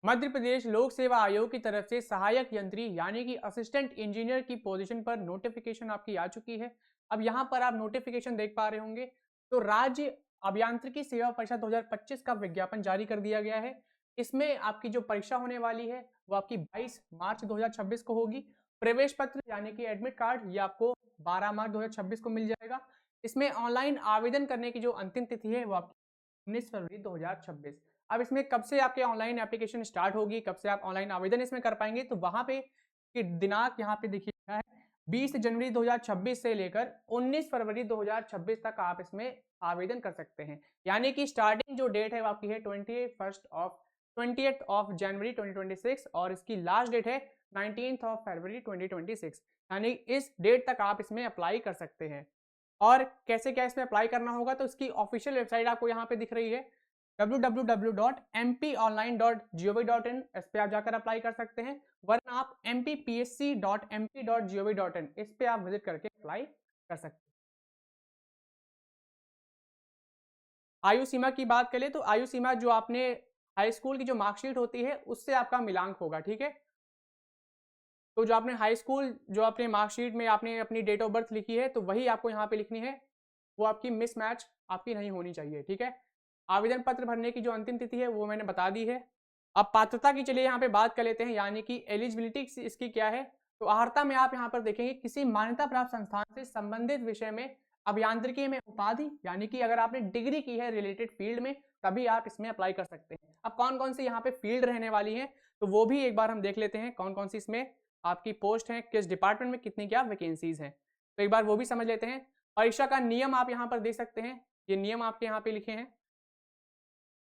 मध्य प्रदेश लोक सेवा आयोग की तरफ से सहायक यंत्री यानी कि असिस्टेंट इंजीनियर की पोजीशन पर नोटिफिकेशन आपकी आ चुकी है। अब यहाँ पर आप नोटिफिकेशन देख पा रहे होंगे। तो राज्य अभियांत्रिकी सेवा परीक्षा 2025 का विज्ञापन जारी कर दिया गया है। इसमें आपकी जो परीक्षा होने वाली है वो आपकी 22 मार्च 2026 को होगी। प्रवेश पत्र यानी कि एडमिट कार्ड ये आपको 12 मार्च 2026 को मिल जाएगा। इसमें ऑनलाइन आवेदन करने की जो अंतिम तिथि है वो आपकी 19 फरवरी 2026। अब इसमें कब से आपके ऑनलाइन एप्लीकेशन स्टार्ट होगी, कब से आप ऑनलाइन आवेदन इसमें कर पाएंगे, तो वहां पे कि दिनांक यहाँ पे देखिए लिखा है 20 जनवरी 2026 से लेकर 19 फरवरी 2026 तक आप इसमें आवेदन कर सकते हैं। यानी कि स्टार्टिंग जो डेट है वो आपकी है 20th ऑफ जनवरी 2026 और इसकी लास्ट डेट है 19th ऑफ फरवरी 2026। यानी इस डेट तक आप इसमें अप्लाई कर सकते हैं। और कैसे क्या इसमें अप्लाई करना होगा, तो इसकी ऑफिशियल वेबसाइट आपको यहाँ पे दिख रही है www.mponline.gov.in। इस पे आप जाकर अप्लाई कर सकते हैं, वरना आप mppsc.mp.gov.in इस पे आप विजिट करके अप्लाई कर सकते हैं। आयु सीमा की बात करें तो आयु सीमा जो आपने हाई स्कूल की जो मार्कशीट होती है उससे आपका मिलांक होगा, ठीक है। तो जो आपने हाई स्कूल जो अपने मार्कशीट में आपने अपनी डेट ऑफ बर्थ लिखी है तो वही आपको यहाँ पे लिखनी है, वो आपकी मिसमैच आपकी नहीं होनी चाहिए, ठीक है। आवेदन पत्र भरने की जो अंतिम तिथि है वो मैंने बता दी है। अब पात्रता की चलिए यहाँ पे बात कर लेते हैं, यानी कि एलिजिबिलिटी इसकी क्या है। तो अर्हता में आप यहाँ पर देखेंगे किसी मान्यता प्राप्त संस्थान से संबंधित विषय में अभियांत्रिकी में उपाधि, यानी कि अगर आपने डिग्री की है रिलेटेड फील्ड में तभी आप इसमें अप्लाई कर सकते हैं। अब कौन कौन सी यहाँ पे फील्ड रहने वाली है तो वो भी एक बार हम देख लेते हैं, कौन कौन सी इसमें आपकी पोस्ट है, किस डिपार्टमेंट में कितनी क्या वैकेंसीज हैं, तो एक बार वो भी समझ लेते हैं। परीक्षा का नियम आप यहाँ पर देख सकते हैं, ये नियम आपके यहाँ पे लिखे हैं।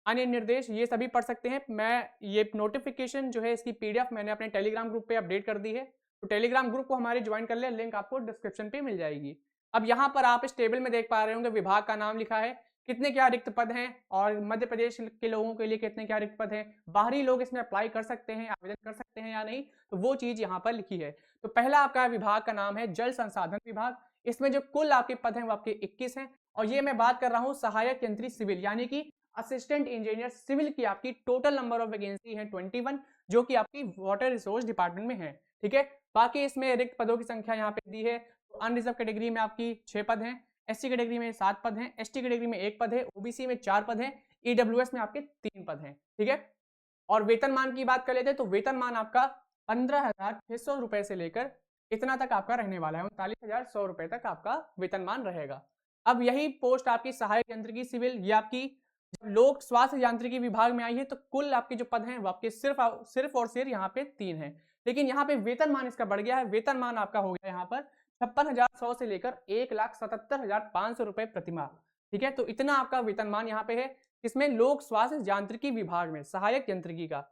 अन्य निर्देश ये सभी पढ़ सकते हैं। मैं ये नोटिफिकेशन जो है इसकी पीडीएफ मैंने अपने टेलीग्राम ग्रुप पे अपडेट कर दी है, तो टेलीग्राम ग्रुप को हमारे ज्वाइन कर ले, लिंक आपको डिस्क्रिप्शन पे मिल जाएगी। अब यहाँ पर आप इस टेबल में देख पा रहे होंगे विभाग का नाम लिखा है, कितने क्या रिक्त पद हैं और मध्य प्रदेश के लोगों के लिए कितने क्या रिक्त पद हैं, बाहरी लोग इसमें अप्लाई कर सकते हैं, आवेदन कर सकते हैं या नहीं, तो वो चीज यहाँ पर लिखी है। तो पहला आपका विभाग का नाम है जल संसाधन विभाग। इसमें जो कुल आपके पद हैं वो आपके 21 हैं, और ये मैं बात कर रहा हूँ सहायक यंत्री सिविल यानी कि असिस्टेंट इंजीनियर सिविल की आपकी टोटल नंबर ऑफ वैकेंसी है 21, जो कि आपकी वाटर रिसोर्स डिपार्टमेंट में है, ठीक है। बाकी इसमें रिक्त पदों की संख्या यहाँ पे दी है। तो अनरिजर्व कैटेगरी में आपकी 6 पद हैं, एससी कैटेगरी में 7 पद हैं, एसटी कैटेगरी में 1 पद है, ओबीसी में 4 पद हैं, ईडब्ल्यूएस में आपके 3 पद हैं, ठीक है। और वेतनमान की बात कर लेते हैं तो वेतनमान आपका 15,600 रुपए से लेकर इतना तक आपका रहने वाला है, 39,100 रुपए तक आपका वेतनमान रहेगा। अब यही पोस्ट आपकी सहायक यंत्रिकी सिविल, ये आपकी जब लोक स्वास्थ्य यांत्रिकी विभाग में आई है तो कुल आपके जो पद हैं वो आपके सिर्फ और सिर्फ यहाँ पे 3 हैं, लेकिन यहाँ पे वेतनमान इसका बढ़ गया है। वेतनमान आपका हो गया यहाँ पर 56,100 से लेकर 1,77,500 रुपए प्रतिमाह, ठीक है। तो इतना आपका वेतनमान यहाँ पे है, इसमें लोक स्वास्थ्य यांत्रिकी विभाग में सहायक यंत्रिकी का,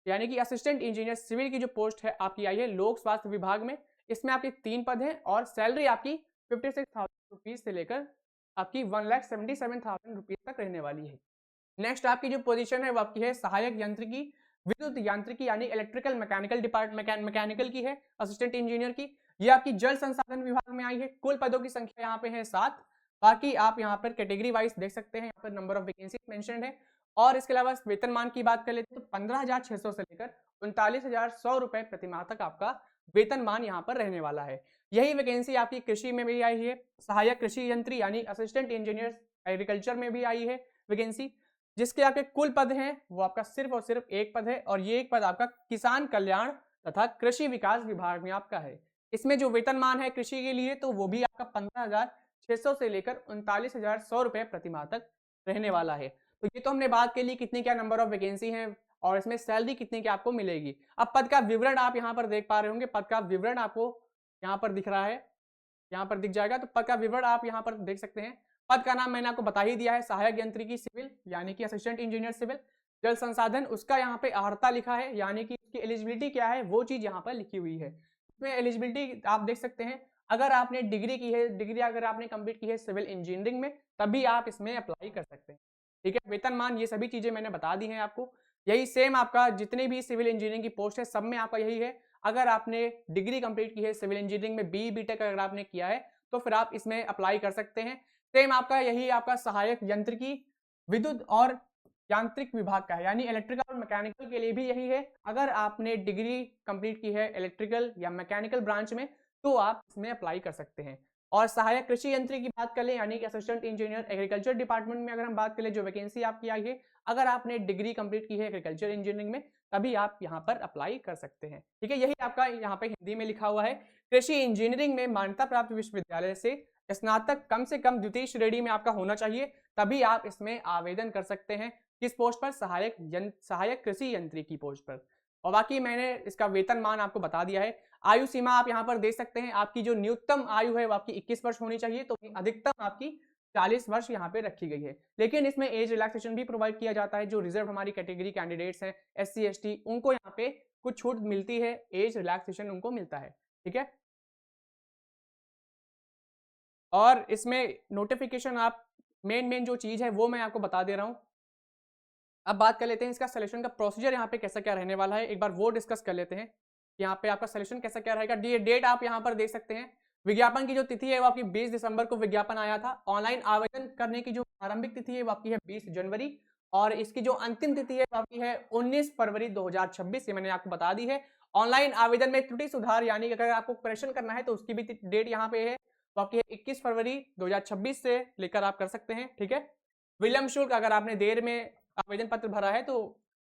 यानी कि असिस्टेंट इंजीनियर सिविल की जो पोस्ट है आपकी आई है लोक स्वास्थ्य विभाग में। इसमें आपके 3 पद हैं और सैलरी आपकी 56,000 रुपीज से लेकर आपकी 1,77,000 रुपीज तक रहने वाली है। नेक्स्ट आपकी जो पोजीशन है वो आपकी है सहायक यंत्रिकी विद्युत यांत्रिकी यानी इलेक्ट्रिकल मैकेनिकल मैकेनिकल की है, असिस्टेंट इंजीनियर की। ये आपकी जल संसाधन विभाग में आई है। कुल पदों की संख्या यहाँ पे है 7। बाकी आप यहाँ पर कैटेगरी वाइज देख सकते हैं, यहाँ पर नंबर ऑफ वैकेंसी मेंशन्ड है। और इसके अलावा वेतनमान की बात कर लेते हैं तो 15,600 से लेकर 39,100 रुपए प्रतिमाह तक आपका वेतनमान यहाँ पर रहने वाला है। यही वैकेंसी आपकी कृषि में भी आई है, सहायक कृषि यंत्री यानी असिस्टेंट इंजीनियर एग्रीकल्चर में भी आई है वैकेंसी, जिसके आपके कुल पद हैं वो आपका सिर्फ और सिर्फ 1 पद है, और ये 1 पद आपका किसान कल्याण तथा कृषि विकास विभाग में आपका है। इसमें जो वेतनमान है कृषि के लिए तो वो भी आपका 15,600 से लेकर 39,100 रुपए प्रतिमाह तक रहने वाला है। तो ये तो हमने बात के लिए कितनी क्या नंबर ऑफ वैकेंसी है और इसमें सैलरी कितनी क्या आपको मिलेगी। अब पद का विवरण आप यहाँ पर देख पा रहे होंगे, पद का विवरण आपको यहाँ पर दिख रहा है, यहाँ पर दिख जाएगा। तो पद का विवरण आप यहाँ पर देख सकते हैं। पद का नाम मैंने आपको बता ही दिया है, सहायक यंत्रिकी सिविल यानी कि असिस्टेंट इंजीनियर सिविल। जल संसाधन उसका यहाँ पे अर्हता लिखा है, यानी कि उसकी एलिजिबिलिटी क्या है वो चीज यहाँ पर लिखी हुई है। इसमें एलिजिबिलिटी आप देख सकते हैं, अगर आपने डिग्री की है, डिग्री अगर आपने कंप्लीट की है सिविल इंजीनियरिंग में तभी आप इसमें अप्लाई कर सकते हैं, ठीक है। वेतनमान ये सभी चीजें मैंने बता दी हैं आपको। यही सेम आपका जितने भी सिविल इंजीनियरिंग की पोस्ट है सब में आपका यही है। अगर आपने डिग्री कंप्लीट की है सिविल इंजीनियरिंग में, बी बीटेक अगर आपने किया है तो फिर आप इसमें अप्लाई कर सकते हैं। सेम आपका यही आपका सहायक यंत्रिकी विद्युत और यांत्रिक विभाग का है, यानी इलेक्ट्रिकल और मैकेनिकल के लिए भी यही है। अगर आपने डिग्री कंप्लीट की है इलेक्ट्रिकल या मैकेनिकल ब्रांच में तो आप इसमें अप्लाई कर सकते हैं। और सहायक कृषि यंत्री की बात करें यानी कि असिस्टेंट इंजीनियर एग्रीकल्चर डिपार्टमेंट में अगर हम बात करें जो वैकेंसी आपकी आई है, अगर आपने डिग्री कंप्लीट की है एग्रीकल्चर इंजीनियरिंग में तभी आप यहाँ पर अप्लाई कर सकते हैं। ठीक है, यही आपका यहाँ पे हिंदी में लिखा हुआ है। कृषि इंजीनियरिंग में मान्यता प्राप्त विश्वविद्यालय से स्नातक कम से कम द्वितीय श्रेणी में आपका होना चाहिए, तभी आप इसमें आवेदन कर सकते हैं। किस पोस्ट पर? सहायक कृषि यंत्री की पोस्ट पर। और बाकी मैंने इसका वेतनमान आपको बता दिया है। आयु सीमा आप यहाँ पर देख सकते हैं, आपकी जो न्यूनतम आयु है वो आपकी 21 वर्ष होनी चाहिए, तो अधिकतम आपकी 40 वर्ष यहाँ पे रखी गई है। लेकिन इसमें एज रिलैक्सेशन भी प्रोवाइड किया जाता है। जो रिजर्व हमारी कैटेगरी कैंडिडेट्स हैं, SC ST, उनको यहाँ पे कुछ छूट मिलती है, एज रिलैक्सेशन उनको मिलता है। ठीक है, और इसमें नोटिफिकेशन आप मेन जो चीज है वो मैं आपको बता दे रहा हूँ। अब बात कर लेते हैं इसका सिलेक्शन का प्रोसीजर यहाँ पे कैसा क्या रहने वाला है, एक बार वो डिस्कस कर लेते हैं। यहाँ पे आपका सिलेक्शन कैसा क्या रहेगा। डेट आप यहाँ पर देख सकते हैं। विज्ञापन की जो तिथि है वो आपकी 20 दिसंबर को विज्ञापन आया था। ऑनलाइन आवेदन करने की जो आरंभिक तिथि है वो आपकी है 20 जनवरी, और इसकी जो अंतिम तिथि है वो आपकी है 19 फरवरी 2026। ये मैंने आपको बता दी है। ऑनलाइन आवेदन में त्रुटि सुधार यानी अगर आपको करेक्शन करना है तो उसकी भी डेट यहाँ पे है, तो आपकी है 21 फरवरी 2026 से लेकर आप कर सकते हैं। ठीक है, विलंब शुल्क अगर आपने देर में आवेदन पत्र भरा है तो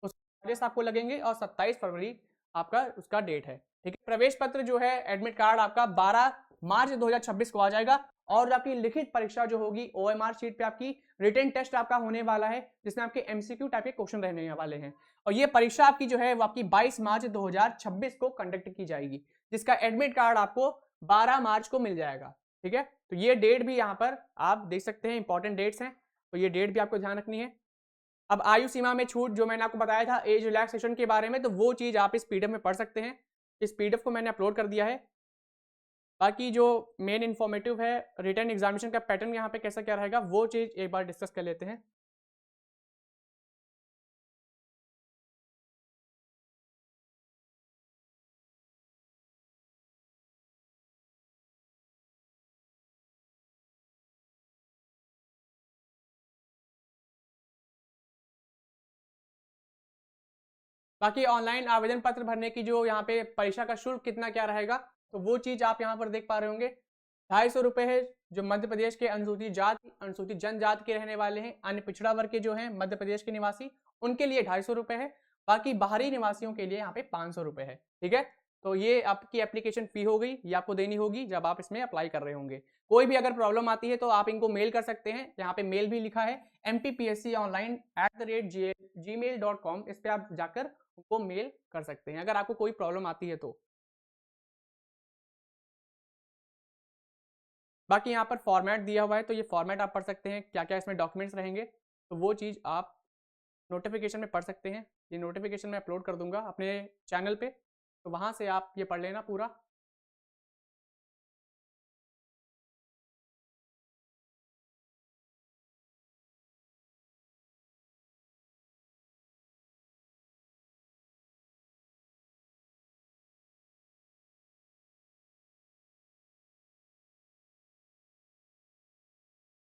उसके चार्जेस आपको लगेंगे, और 27 फरवरी आपका उसका डेट है। ठीक है, प्रवेश पत्र जो है एडमिट कार्ड आपका 12 मार्च 2026 को आ जाएगा, और आपकी लिखित परीक्षा जो होगी OMR शीट पे आपकी रिटन टेस्ट आपका होने वाला है, जिसमें आपके MCQ टाइप के क्वेश्चन रहने वाले हैं। और ये परीक्षा आपकी जो है वो आपकी 22 मार्च 2026 को कंडक्ट की जाएगी, जिसका एडमिट कार्ड आपको 12 मार्च को मिल जाएगा। ठीक है, तो ये डेट भी यहाँ पर आप देख सकते हैं, इंपॉर्टेंट डेट्स हैं, तो ये डेट भी आपको ध्यान रखनी है। अब आयु सीमा में छूट जो मैंने आपको बताया था एज रिलैक्सेशन के बारे में, तो वो चीज आप इस PDF में पढ़ सकते हैं। इस PDF को मैंने अपलोड कर दिया है। बाकी जो मेन इंफॉर्मेटिव है, रिटन एग्जामिनेशन का पैटर्न यहाँ पे कैसा क्या रहेगा वो चीज एक बार डिस्कस कर लेते हैं। बाकी ऑनलाइन आवेदन पत्र भरने की जो यहाँ पे परीक्षा का शुल्क कितना क्या रहेगा, तो वो चीज आप यहाँ पर देख पा रहे होंगे। 250 रुपए है जो मध्य प्रदेश के अनुसूचित जाति अनुसूचित जनजाति के रहने वाले हैं, अन्य पिछड़ा वर्ग के जो हैं मध्य प्रदेश के निवासी, उनके लिए 250 रुपए है। बाकी बाहरी निवासियों के लिए यहाँ पे 500 रुपए है। ठीक है, तो ये आपकी एप्लीकेशन फी हो गई, ये आपको देनी होगी जब आप इसमें अप्लाई कर रहे होंगे। कोई भी अगर प्रॉब्लम आती है तो आप इनको मेल कर सकते हैं, यहाँ पे मेल भी लिखा है mppsconline@gmail.com, इस पे आप जाकर उनको मेल कर सकते हैं अगर आपको कोई प्रॉब्लम आती है तो। बाकी यहाँ पर फॉर्मेट दिया हुआ है, तो ये फॉर्मेट आप पढ़ सकते हैं, क्या क्या इसमें डॉक्यूमेंट्स रहेंगे, तो वो चीज़ आप नोटिफिकेशन में पढ़ सकते हैं। ये नोटिफिकेशन मैं अपलोड कर दूंगा अपने चैनल पे, तो वहाँ से आप ये पढ़ लेना पूरा।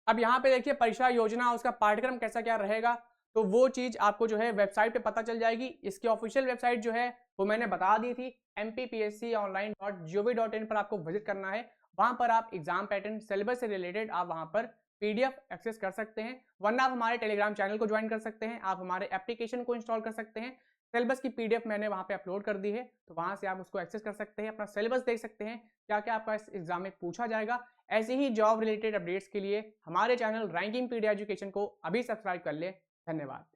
अब यहाँ पे देखिए परीक्षा योजना उसका पाठ्यक्रम कैसा क्या रहेगा, तो वो चीज आपको जो है वेबसाइट पे पता चल जाएगी। इसकी ऑफिशियल वेबसाइट जो है वो मैंने बता दी थी, mppsconline.gov.in पर आपको विजिट करना है। वहां पर आप एग्जाम पैटर्न सिलेबस से रिलेटेड आप वहां पर PDF एक्सेस कर सकते हैं, वरना आप हमारे टेलीग्राम चैनल को ज्वाइन कर सकते हैं, आप हमारे एप्लीकेशन को इंस्टॉल कर सकते हैं। सिलेबस की PDF मैंने वहां पे अपलोड कर दी है, तो वहां से आप उसको एक्सेस कर सकते हैं, अपना सिलेबस देख सकते हैं, क्या क्या आपका इस एग्जाम में पूछा जाएगा। ऐसे ही जॉब रिलेटेड अपडेट्स के लिए हमारे चैनल रैंकिंग पीडिया एजुकेशन को अभी सब्सक्राइब कर लें। धन्यवाद।